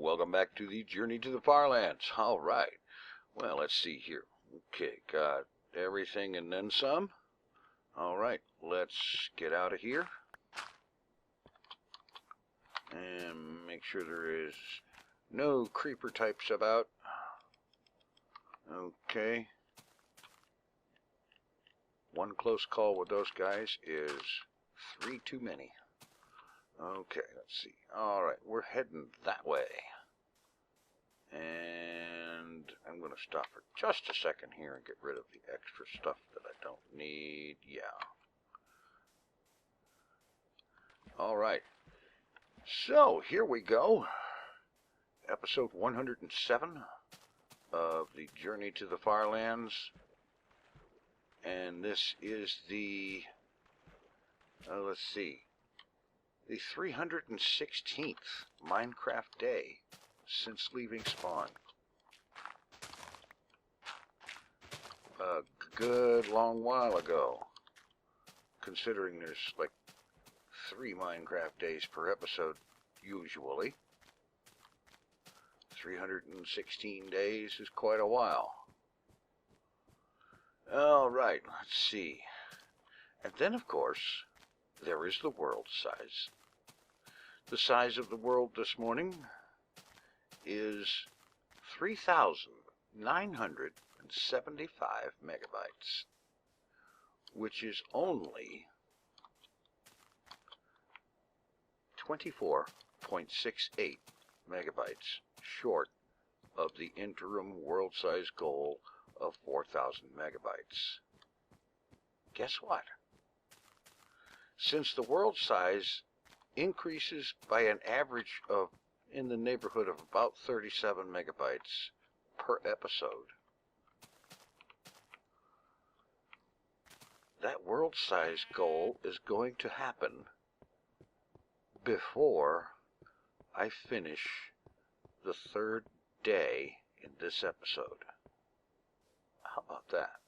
welcome back to the Journey to the FarLands. All right, well, let's see here. Okay, got everything and then some. All right, let's get out of here and make sure there is no creeper types about. Okay. One close call with those guys is 3 too many. Okay, let's see. All right, we're heading that way. And I'm going to stop for just a second here and get rid of the extra stuff that I don't need. Yeah. All right. So, here we go. Episode 107 of the Journey to the FarLands. And this is the, let's see, the 316th Minecraft day since leaving spawn. A good long while ago, considering there's like 3 Minecraft days per episode usually. 316 days is quite a while. Alright, let's see. And then, of course, there is the world size. The size of the world this morning is 3,975 megabytes, which is only 24.68 megabytes short of the interim world size goal of 4,000 megabytes. Guess what? Since the world size increases by an average of in the neighborhood of about 37 megabytes per episode, that world size goal is going to happen before I finish the 3rd day in this episode. How about that?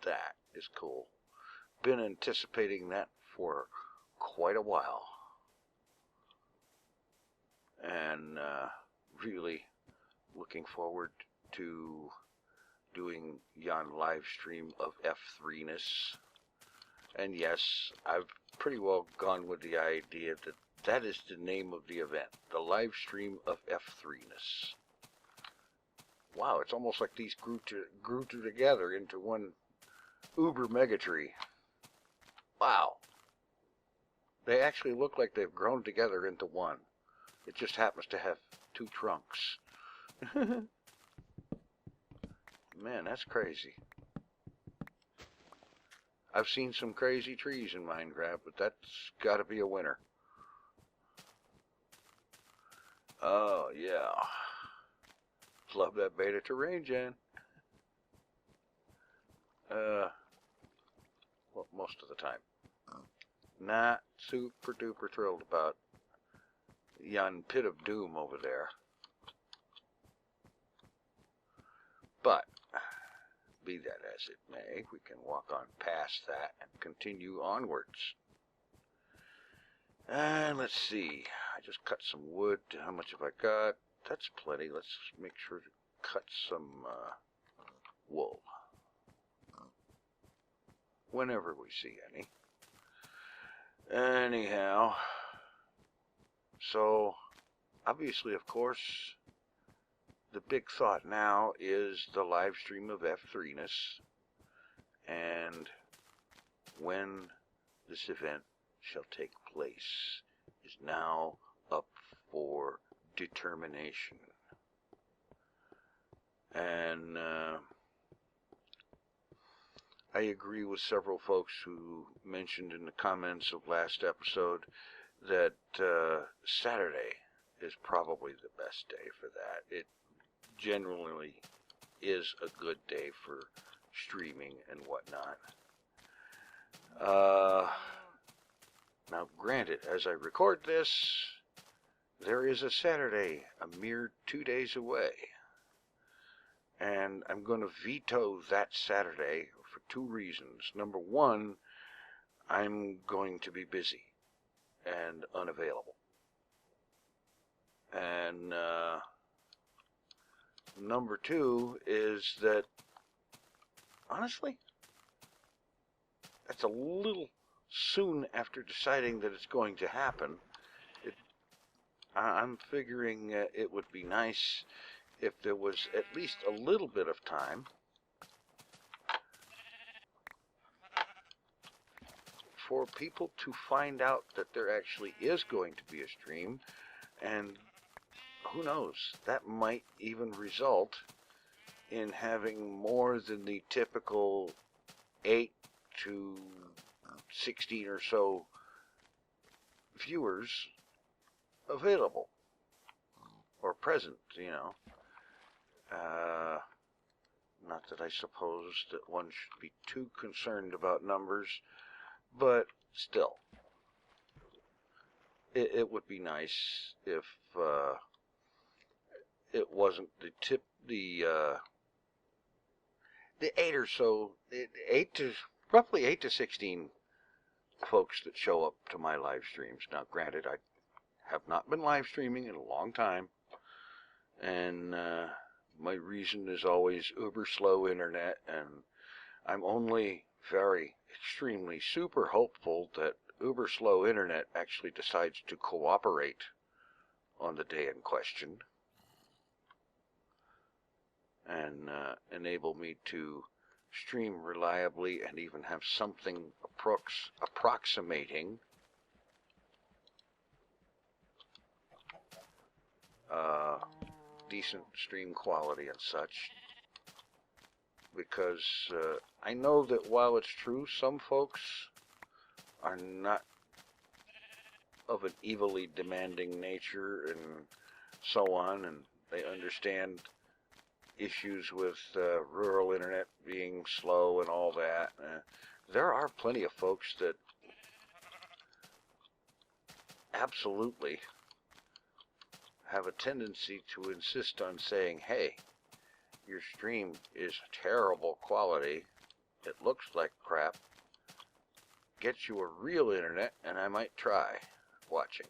That is cool. Been anticipating that for quite a while. And really looking forward to doing yon live stream of F3ness. And yes, I've pretty well gone with the idea that that is the name of the event, the live stream of F3ness. Wow, it's almost like these grew together into one uber mega tree. Wow. They actually look like they've grown together into one. It just happens to have 2 trunks. Man, that's crazy. I've seen some crazy trees in Minecraft, but that's got to be a winner. Oh, yeah. Love that beta terrain, Jen. Well, most of the time. Not super duper thrilled about yon pit of doom over there. But, be that as it may, we can walk on past that and continue onwards. And let's see, I just cut some wood. How much have I got? That's plenty. Let's make sure to cut some wool. Whenever we see any. Anyhow, so obviously, of course, the big thought now is the live stream of F3ness, and when this event shall take place is now up for determination. And I agree with several folks who mentioned in the comments of last episode that Saturday is probably the best day for that. It generally is a good day for streaming and whatnot. Now, granted, as I record this, there is a Saturday a mere 2 days away. And I'm going to veto that Saturday for 2 reasons. Number 1, I'm going to be busy and unavailable. And number two is that, honestly, that's a little soon after deciding that it's going to happen. I'm figuring it would be nice if there was at least a little bit of time for people to find out that there actually is going to be a stream, and who knows, that might even result in having more than the typical 8 to 16 or so viewers available or present, you know. Not that I suppose that one should be too concerned about numbers, but still, it would be nice if it wasn't the 8 or so, roughly 8 to 16 folks that show up to my live streams. Now, granted, I have not been live streaming in a long time, and my reason is always uber slow internet, and I'm only very, extremely, super hopeful that uber slow internet actually decides to cooperate on the day in question and enable me to stream reliably and even have something approximating decent stream quality and such, because I know that while it's true some folks are not of an evilly demanding nature and so on, and they understand issues with rural internet being slow and all that. There are plenty of folks that absolutely have a tendency to insist on saying, hey, your stream is terrible quality, it looks like crap, get you a real internet and I might try watching.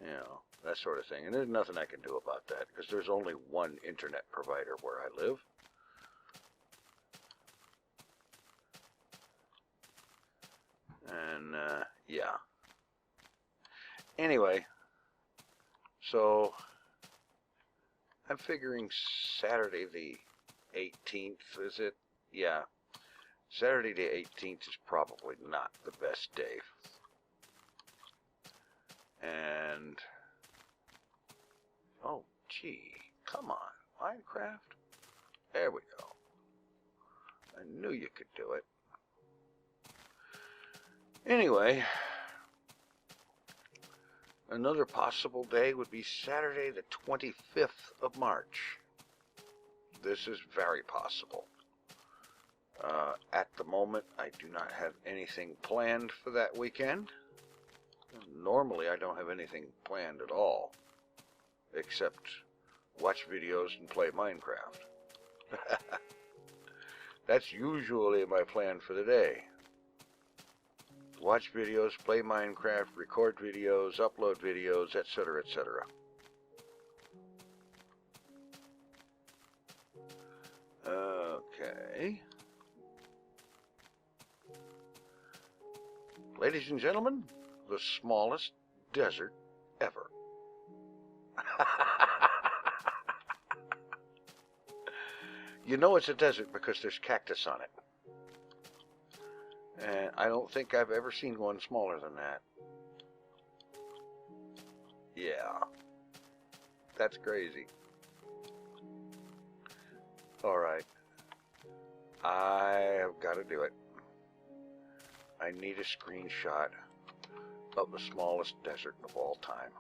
You know, that sort of thing. And there's nothing I can do about that, because there's only one internet provider where I live. And, yeah. Anyway, so I'm figuring Saturday the 18th, is it? Yeah. Saturday the 18th is probably not the best day. And, oh, gee, come on, Minecraft. There we go. I knew you could do it. Anyway, another possible day would be Saturday the 25th of March. This is very possible. At the moment, I do not have anything planned for that weekend. Normally, I don't have anything planned at all, except watch videos and play Minecraft. That's usually my plan for the day. Watch videos, play Minecraft, record videos, upload videos, etc., etc. Okay. Ladies and gentlemen, the smallest desert ever. You know it's a desert because there's cactus on it. And I don't think I've ever seen one smaller than that. Yeah. That's crazy. Alright. I have got to do it. I need a screenshot of the smallest desert of all time.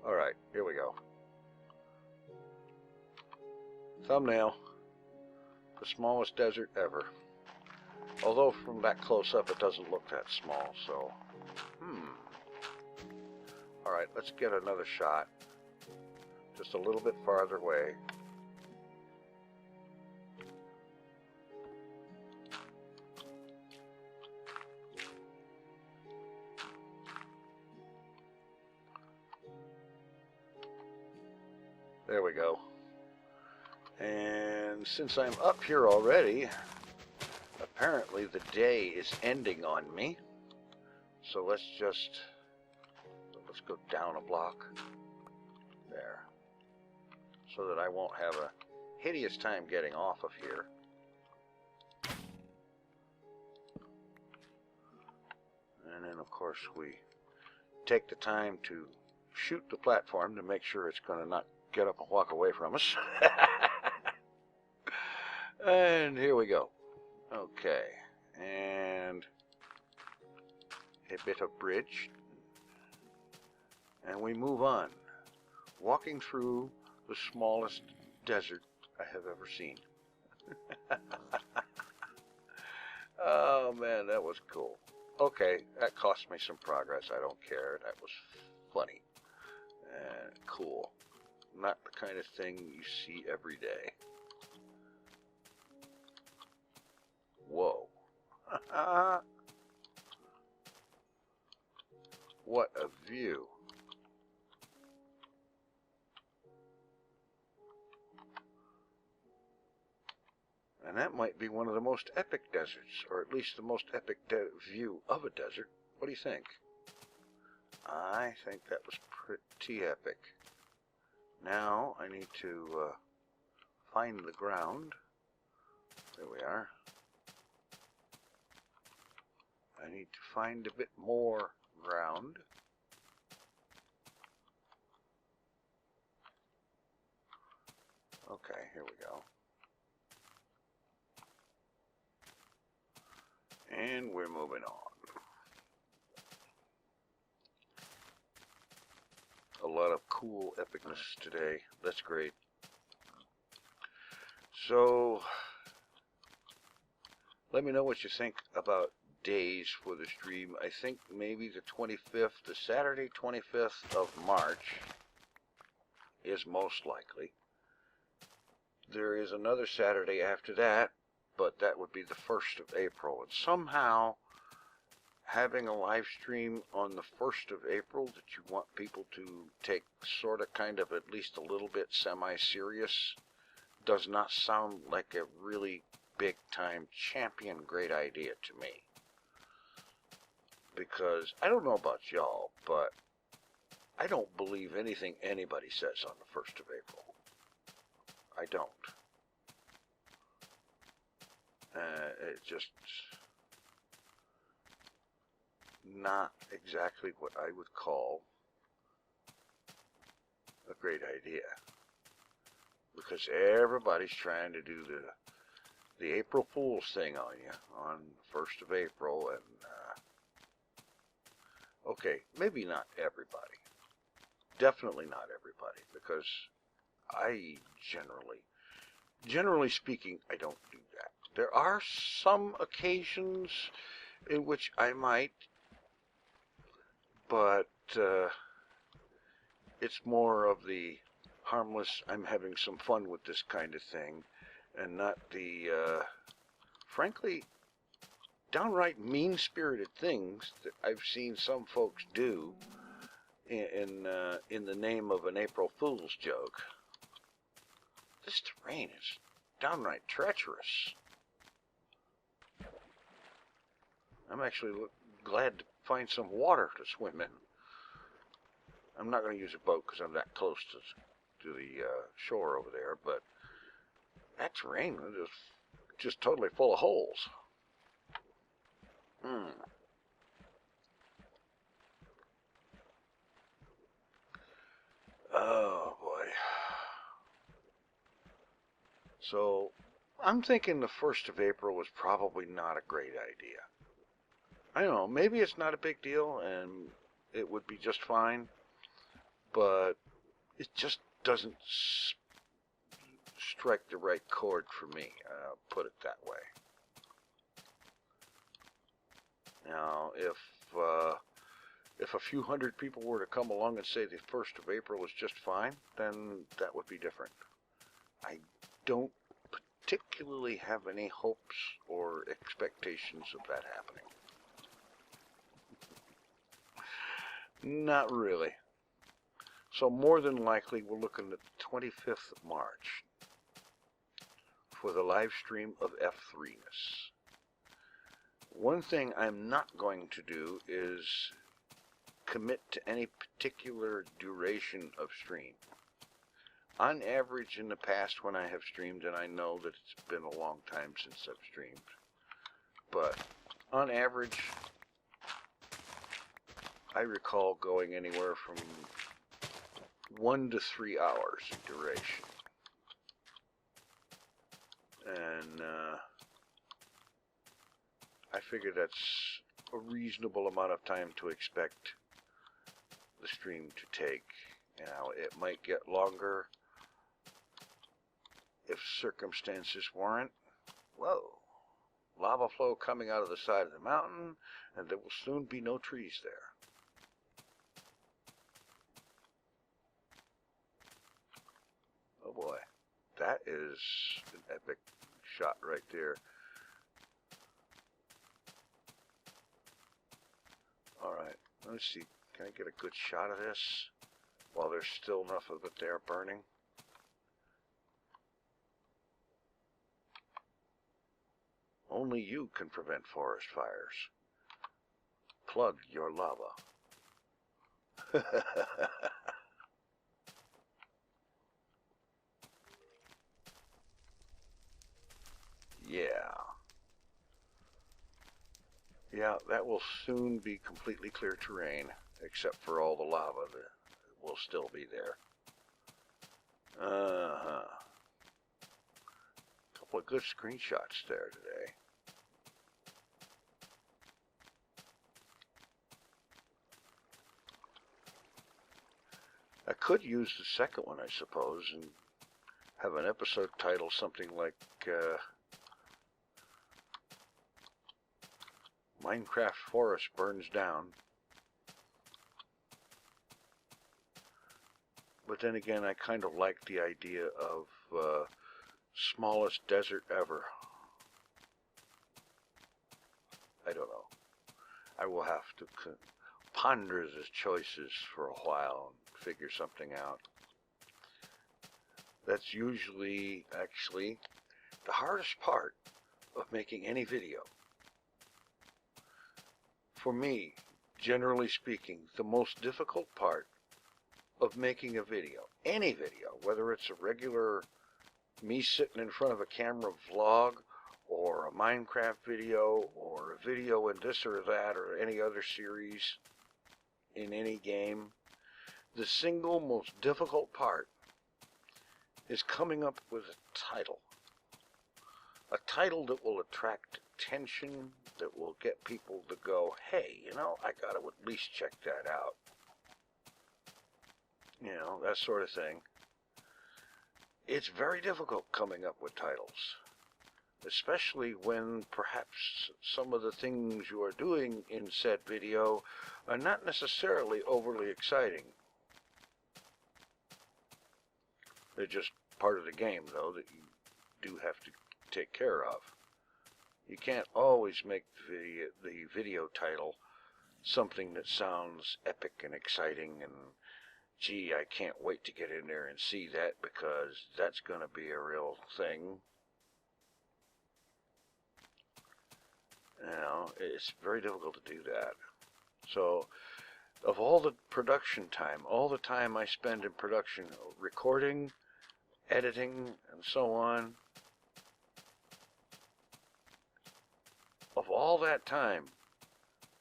Alright, here we go. Thumbnail. The smallest desert ever. Although from that close up it doesn't look that small, so... Alright, let's get another shot. Just a little bit farther away. There we go. And since I'm up here already, apparently the day is ending on me. So let's go down a block. There. So that I won't have a hideous time getting off of here. And then of course we take the time to shoot the platform to make sure it's going to not get up and walk away from us. And here we go. Okay, and a bit of bridge, and we move on, walking through the smallest desert I have ever seen. Oh man, that was cool. Okay, that cost me some progress. I don't care. That was funny and cool. Not the kind of thing you see every day. Whoa. What a view. And that might be one of the most epic deserts, or at least the most epic view of a desert. What do you think? I think that was pretty epic. Now I need to find the ground. There we are. I need to find a bit more ground. Okay, here we go. And we're moving on. A lot of cool epicness today. That's great. So, let me know what you think about days for the stream. I think maybe the 25th, the Saturday 25th of March is most likely. There is another Saturday after that, but that would be the 1st of April. And somehow, having a live stream on the 1st of April that you want people to take sort of kind of at least a little bit semi-serious does not sound like a really big-time champion great idea to me. Because I don't know about y'all, but I don't believe anything anybody says on the 1st of April. I don't. It's just not exactly what I would call a great idea. Because everybody's trying to do the April Fool's thing on you on the 1st of April, and okay, maybe not everybody. Definitely not everybody, because I generally speaking, I don't do that. There are some occasions in which I might, but it's more of the harmless, I'm having some fun with this kind of thing, and not the, frankly, downright mean-spirited things that I've seen some folks do in the name of an April Fool's joke. This terrain is downright treacherous. I'm actually glad to find some water to swim in. I'm not going to use a boat because I'm that close to the shore over there, but that terrain is just totally full of holes. Oh boy. So I'm thinking the 1st of April was probably not a great idea. I don't know, maybe it's not a big deal and it would be just fine, but it just doesn't strike the right chord for me, put it that way. Now, if a few hundred people were to come along and say the 1st of April is just fine, then that would be different. I don't particularly have any hopes or expectations of that happening. Not really. So more than likely, we're looking at the 25th of March for the live stream of F3ness. One thing I'm not going to do is commit to any particular duration of stream. On average, in the past when I have streamed, and I know that it's been a long time since I've streamed, but on average, I recall going anywhere from 1 to 3 hours in duration. And I figure that's a reasonable amount of time to expect the stream to take. Now, it might get longer if circumstances warrant. Whoa, lava flow coming out of the side of the mountain, and there will soon be no trees there. Oh boy, that is an epic shot right there. Alright, let's see, can I get a good shot of this while there's still enough of it there burning? Only you can prevent forest fires. Plug your lava. Yeah, that will soon be completely clear terrain, except for all the lava that will still be there. Couple of good screenshots there today. I could use the second one, I suppose, and have an episode title something like Minecraft Forest Burns Down. But then again, I kind of like the idea of smallest desert ever. I don't know. I will have to ponder the choices for a while and figure something out. That's usually, actually, the hardest part of making any video. For me, generally speaking, the most difficult part of making a video, any video, whether it's a regular me sitting in front of a camera vlog, or a Minecraft video, or a video in this or that, or any other series in any game, the single most difficult part is coming up with a title. A title that will attract attention, that will get people to go, hey, you know, I gotta at least check that out. You know, that sort of thing. It's very difficult coming up with titles, especially when perhaps some of the things you are doing in said video are not necessarily overly exciting. They're just part of the game, though, that you do have to take care of. You can't always make the video title something that sounds epic and exciting and, gee, I can't wait to get in there and see that because that's going to be a real thing. You know, it's very difficult to do that. So, of all the production time, all the time I spend in production, recording, editing, and so on, of all that time,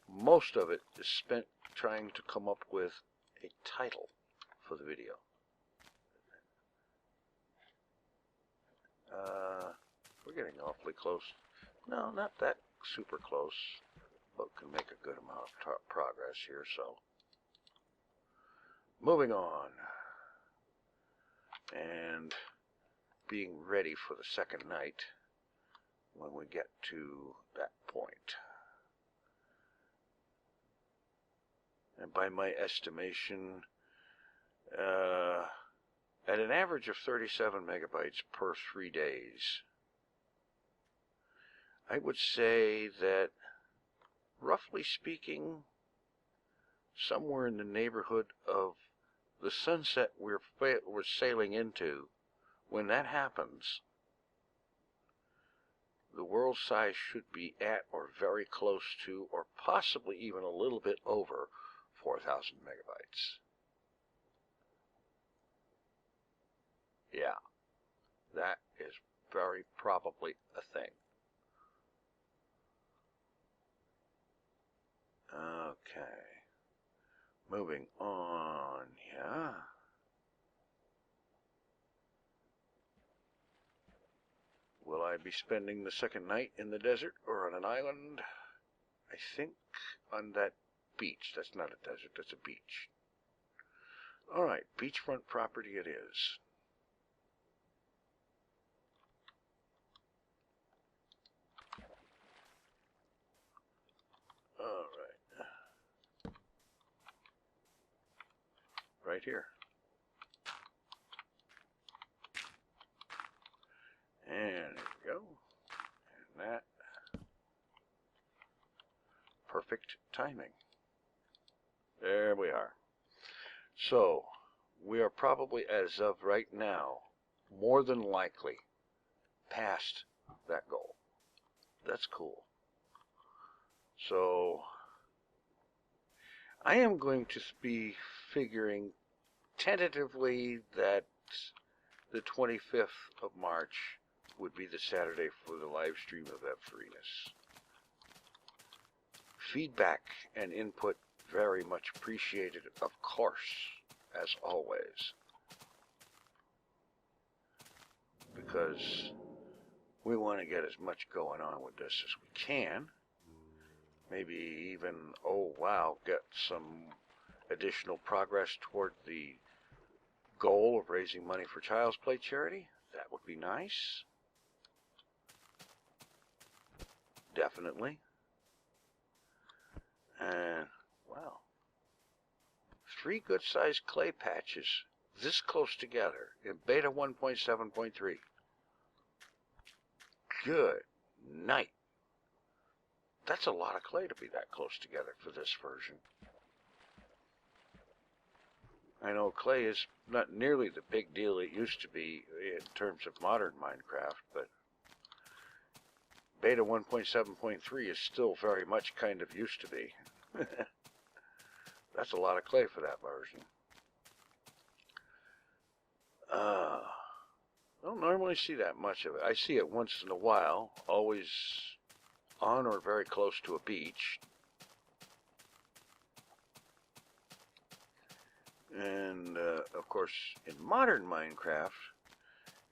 most of it is spent trying to come up with a title for the video. We're getting awfully close. No, not that super close, but can make a good amount of progress here, so. Moving on. And being ready for the second night when we get to that point. And by my estimation, at an average of 37 megabytes per 3 days, I would say that, roughly speaking, somewhere in the neighborhood of the sunset we're sailing into, when that happens, the world size should be at or very close to, or possibly even a little bit over 4,000 megabytes. Yeah, that is very probably a thing. Okay, moving on, yeah. Will I be spending the second night in the desert or on an island? I think on that beach. That's not a desert, that's a beach. Alright, beachfront property it is. Alright. Right here. And there we go. And that. Perfect timing. There we are. So, we are probably, as of right now, more than likely past that goal. That's cool. So, I am going to be figuring tentatively that the 25th of March would be the Saturday for the live stream of F3ness. Feedback and input very much appreciated, of course, as always. Because we want to get as much going on with this as we can. Maybe even, oh wow, get some additional progress toward the goal of raising money for Child's Play charity. That would be nice. Definitely. And, wow. 3 good-sized clay patches this close together in beta 1.7.3. Good night. That's a lot of clay to be that close together for this version. I know clay is not nearly the big deal it used to be in terms of modern Minecraft, but beta 1.7.3 is still very much kind of used to be. That's a lot of clay for that version. I don't normally see that much of it. I see it once in a while, always on or very close to a beach. And, of course, in modern Minecraft,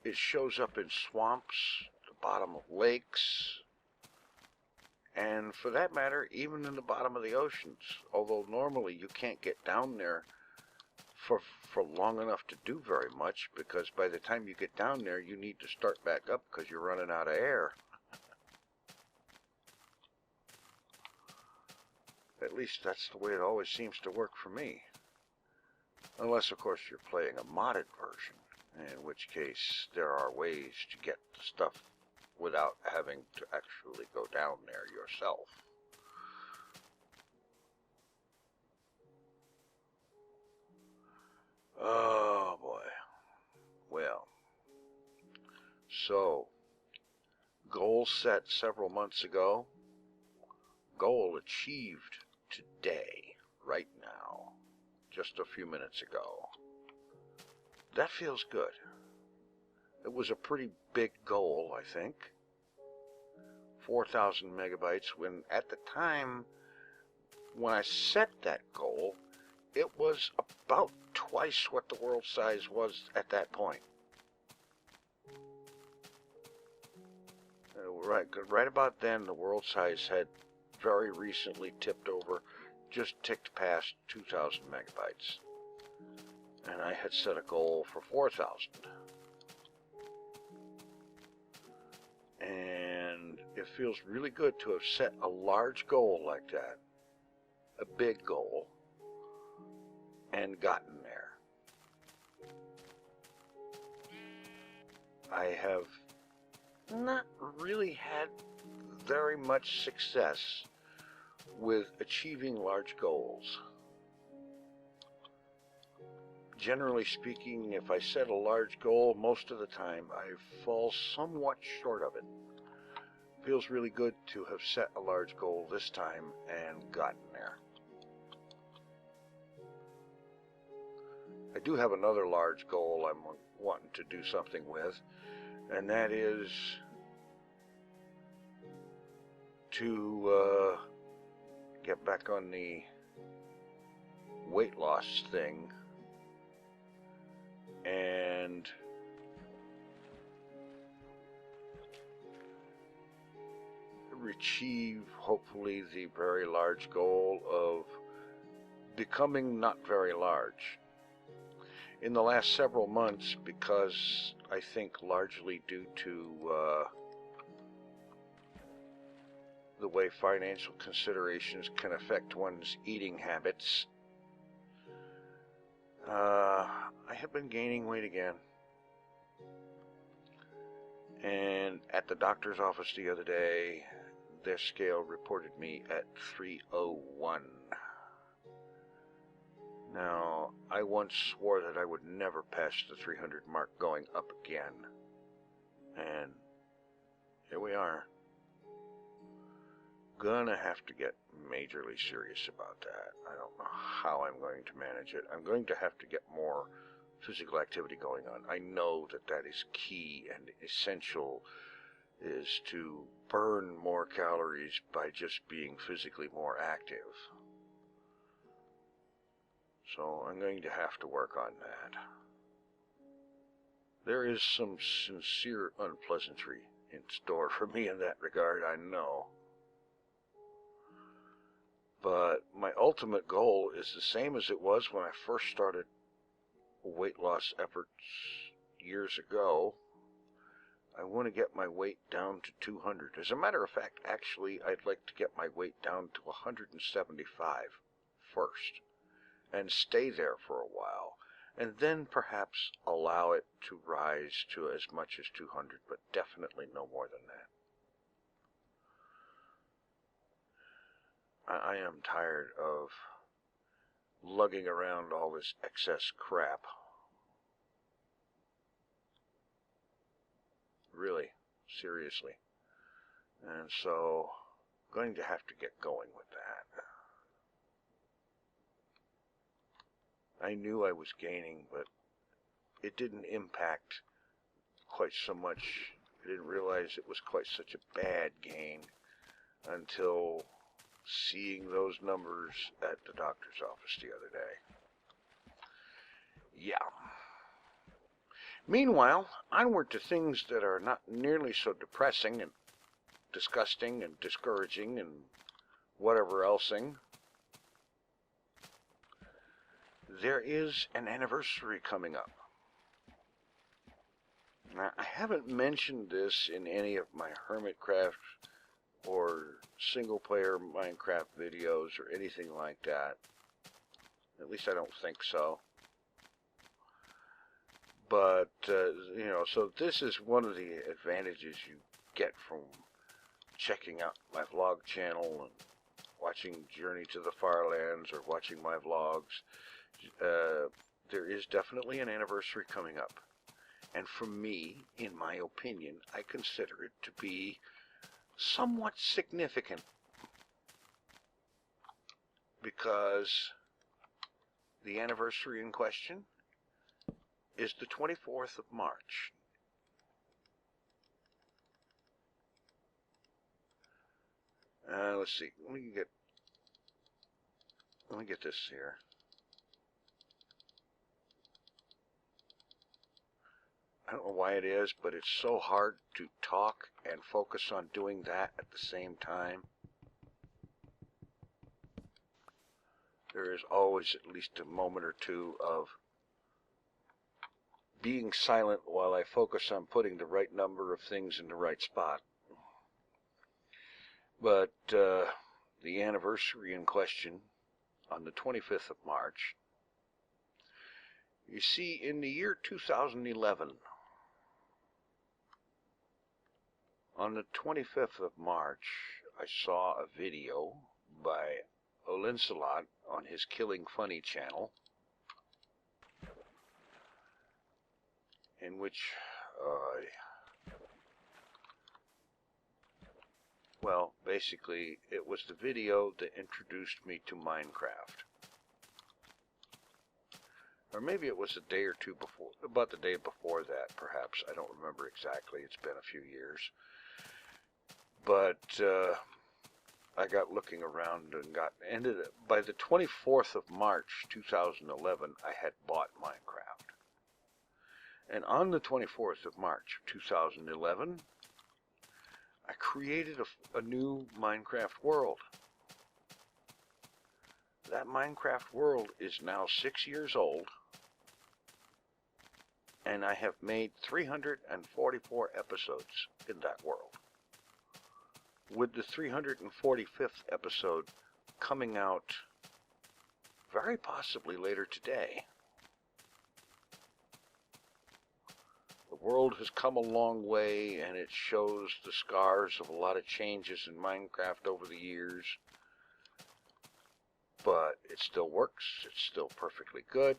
it shows up in swamps, the bottom of lakes, and for that matter, even in the bottom of the oceans. Although normally you can't get down there for long enough to do very much, because by the time you get down there, you need to start back up because you're running out of air. At least that's the way it always seems to work for me. Unless, of course, you're playing a modded version, in which case there are ways to get the stuff without having to actually go down there yourself. Oh, boy. Well, so, goal set several months ago, goal achieved today, right now. Just a few minutes ago. That feels good. It was a pretty big goal, I think. 4,000 megabytes, when at the time when I set that goal, it was about twice what the world size was at that point. Right about then, the world size had very recently tipped over, just ticked past 2,000 megabytes. And I had set a goal for 4,000. And it feels really good to have set a large goal like that, a big goal, and gotten there. I have not really had very much success with achieving large goals. generally speaking, if I set a large goal, most of the time I fall somewhat short of it. Feels really good to have set a large goal this time and gotten there. I do have another large goal I'm wanting to do something with, and that is to get back on the weight loss thing and achieve, hopefully, the very large goal of becoming not very large. In the last several months, because I think largely due to the way financial considerations can affect one's eating habits, I have been gaining weight again. And at the doctor's office the other day, their scale reported me at 301. Now, I once swore that I would never pass the 300 mark going up again. And here we are. Gonna have to get majorly serious about that. I don't know how I'm going to manage it. I'm going to have to get more physical activity going on. I know that that is key and essential, is to burn more calories by just being physically more active. So I'm going to have to work on that. There is some sincere unpleasantry in store for me in that regard, I know. But my ultimate goal is the same as it was when I first started weight loss efforts years ago. I want to get my weight down to 200. As a matter of fact, actually, I'd like to get my weight down to 175 first and stay there for a while, and then perhaps allow it to rise to as much as 200, but definitely no more than that. I am tired of lugging around all this excess crap. Really, seriously. And so, I'm going to have to get going with that. I knew I was gaining, but it didn't impact quite so much. I didn't realize it was quite such a bad gain until seeing those numbers at the doctor's office the other day. Yeah. Meanwhile, onward to things that are not nearly so depressing and disgusting and discouraging and whatever elsing. There is an anniversary coming up. Now, I haven't mentioned this in any of my Hermitcraft or single-player Minecraft videos or anything like that. At least I don't think so. But, so this is one of the advantages you get from checking out my vlog channel and watching Journey to the FarLands or watching my vlogs. There is definitely an anniversary coming up. And for me, in my opinion, I consider it to be somewhat significant, because the anniversary in question is the 24th of March. Let's see. Let me get this here. I don't know why it is, but it's so hard to talk and focus on doing that at the same time. There is always at least a moment or two of being silent while I focus on putting the right number of things in the right spot. But the anniversary in question, on the 25th of March, you see, in the year 2011, on the 25th of March, I saw a video by Lennardt on his Killing Funny channel, in which, well, basically, it was the video that introduced me to Minecraft. Or maybe it was a day or two before, about the day before that, perhaps. I don't remember exactly. It's been a few years. But I got looking around and by the 24th of March 2011, I had bought Minecraft. And on the 24th of March 2011, I created a new Minecraft world. That Minecraft world is now 6 years old, and I have made 344 episodes in that world, with the 345th episode coming out very possibly later today. The world has come a long way, and it shows the scars of a lot of changes in Minecraft over the years. But it still works, it's still perfectly good,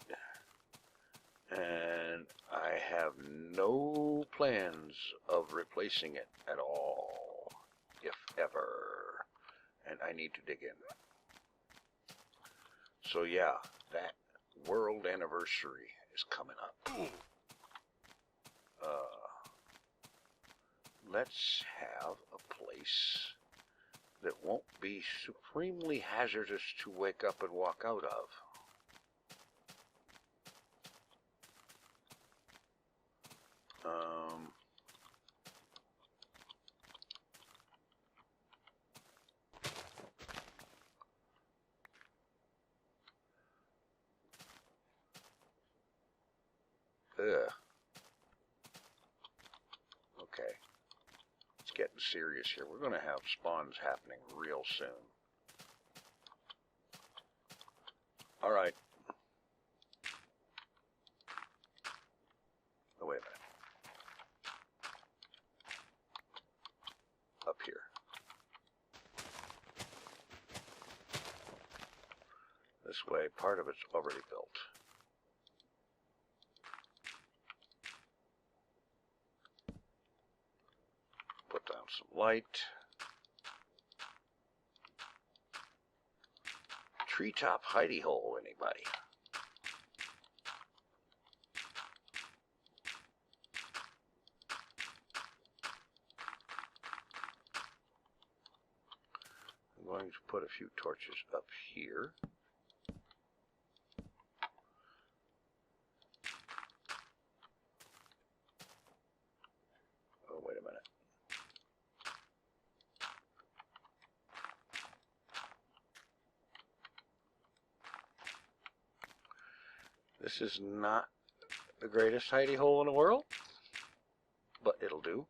and I have no plans of replacing it at all, if ever, and I need to dig in. So yeah, that world anniversary is coming up. Let's have a place that won't be supremely hazardous to wake up and walk out of. Okay. It's getting serious here. We're going to have spawns happening real soon. Alright. Oh, wait a minute. Up here. This way, part of it's already built. Put down some light. Treetop hidey hole, anybody? I'm going to put a few torches up here. Oh, wait a minute. This is not the greatest hidey hole in the world, but it'll do.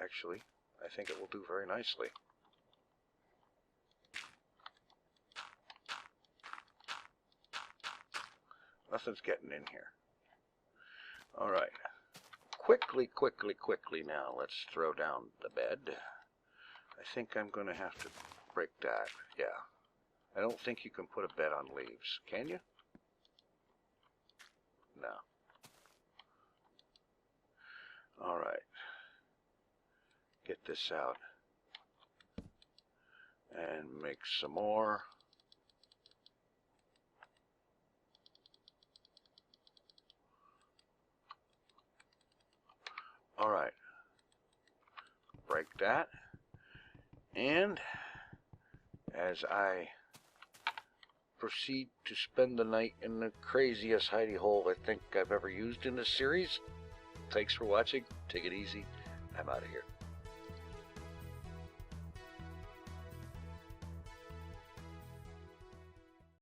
Actually, I think it will do very nicely. Nothing's getting in here. Alright. Quickly now, let's throw down the bed. I think I'm going to have to break that. Yeah. I don't think you can put a bed on leaves. Can you? No. Alright. Get this out. And make some more. Alright. Break that. And as I proceed to spend the night in the craziest hidey hole I think I've ever used in this series, thanks for watching. Take it easy. I'm out of here.